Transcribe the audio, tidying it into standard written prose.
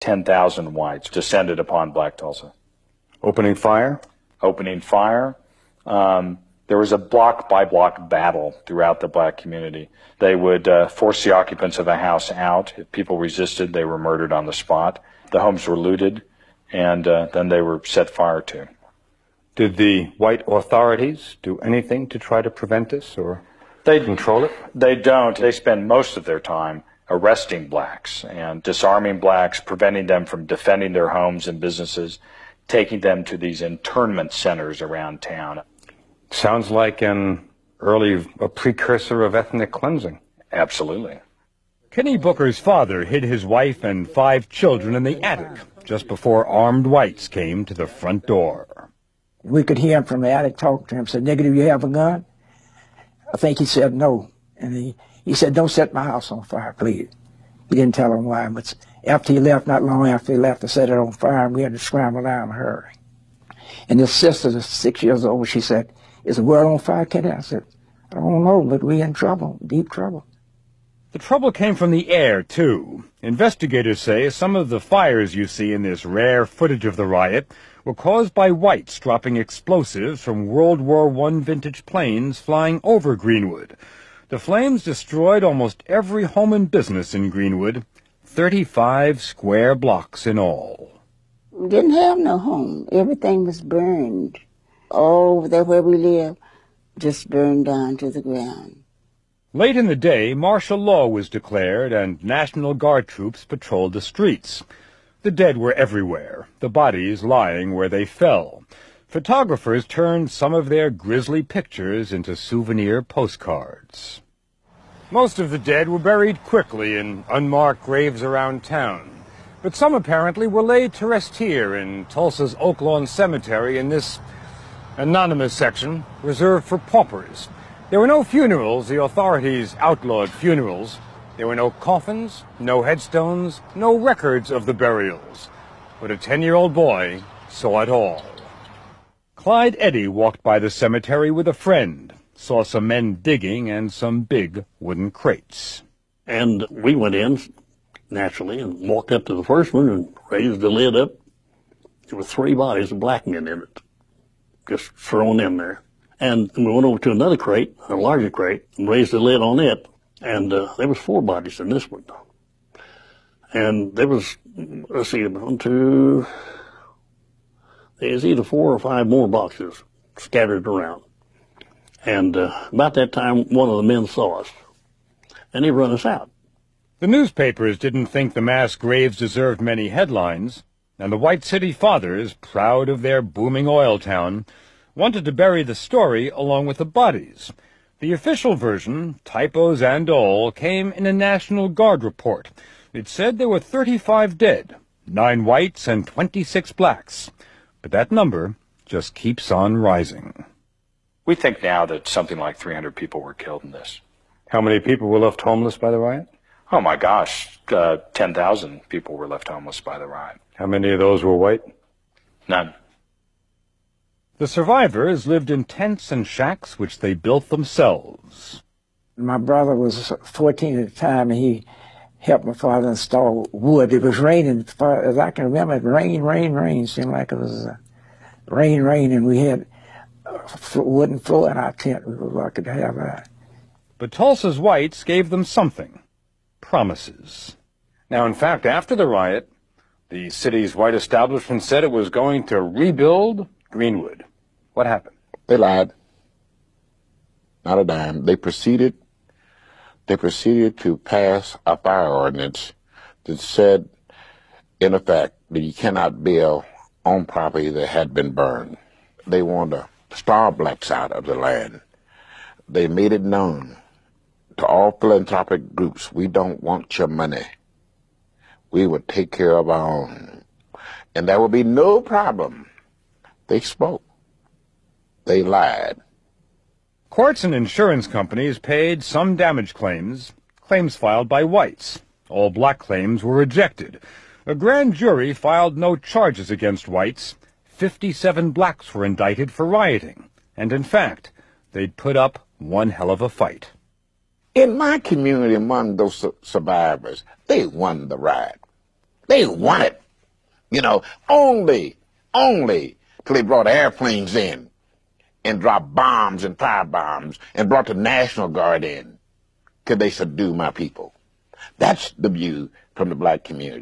10,000 whites descended upon Black Tulsa. Opening fire? Opening fire. There was a block-by-block battle throughout the black community. They would force the occupants of a house out. If people resisted, they were murdered on the spot. The homes were looted, and then they were set fire to. Did the white authorities do anything to try to prevent this or control it? They don't. They spend most of their time arresting blacks and disarming blacks, preventing them from defending their homes and businesses, taking them to these internment centers around town. Sounds like a precursor of ethnic cleansing. Absolutely. Kenny Booker's father hid his wife and 5 children in the attic just before armed whites came to the front door. We could hear him from the attic talking to him, said, "Nigga, do you have a gun?" I think he said no. And he said, "Don't set my house on fire, please." He didn't tell him why, but after he left, not long after he left, to set it on fire, and we had to scramble down in a hurry. And his sister, 6 years old, she said, "Is the world on fire, Kenny?" I said, "I don't know, but we're in trouble, deep trouble." The trouble came from the air, too. Investigators say some of the fires you see in this rare footage of the riot were caused by whites dropping explosives from World War I vintage planes flying over Greenwood. The flames destroyed almost every home and business in Greenwood, 35 square blocks in all. We didn't have no home. Everything was burned. All over there where we live, just burned down to the ground. Late in the day, martial law was declared and National Guard troops patrolled the streets. The dead were everywhere, the bodies lying where they fell. Photographers turned some of their grisly pictures into souvenir postcards. Most of the dead were buried quickly in unmarked graves around town, but some apparently were laid to rest here in Tulsa's Oaklawn Cemetery in this anonymous section reserved for paupers. There were no funerals. The authorities outlawed funerals. There were no coffins, no headstones, no records of the burials. But a 10-year-old boy saw it all. Clyde Eddy walked by the cemetery with a friend, saw some men digging and some big wooden crates. And we went in, naturally, and walked up to the first one and raised the lid up. There were 3 bodies of black men in it, just thrown in there. And we went over to another crate, a larger crate, and raised the lid on it. And there was 4 bodies in this one. And there was, let's see, there's either 4 or 5 more boxes scattered around. And about that time, one of the men saw us, and he run us out. The newspapers didn't think the mass graves deserved many headlines, and the White City Fathers, proud of their booming oil town, wanted to bury the story along with the bodies. The official version, typos and all, came in a National Guard report. It said there were 35 dead, 9 whites and 26 blacks. But that number just keeps on rising. We think now that something like 300 people were killed in this. How many people were left homeless by the riot? Oh my gosh, 10,000 people were left homeless by the riot. How many of those were white? None. The survivors lived in tents and shacks which they built themselves. My brother was 14 at the time, and he helped my father install wood. It was raining, as far as I can remember. It rain. Seemed like it was rain, and we had wooden floor in our tent. We were lucky to have that. But Tulsa's whites gave them something. Promises. Now, in fact, after the riot, the city's white establishment said it was going to rebuild Greenwood. What happened? They lied. Not a dime. They proceeded to pass a fire ordinance that said, in effect, that you cannot build on property that had been burned. They wanted to starve blacks out of the land. They made it known to all philanthropic groups, we don't want your money. We will take care of our own. And there will be no problem. They spoke. They lied. Courts and insurance companies paid some damage claims filed by whites. All black claims were rejected. A grand jury filed no charges against whites. 57 blacks were indicted for rioting. And in fact, they'd put up one hell of a fight. In my community, among those survivors, they won the riot. They wanted, only till they brought airplanes in and dropped bombs and firebombs and brought the National Guard in could they subdue my people. That's the view from the black community.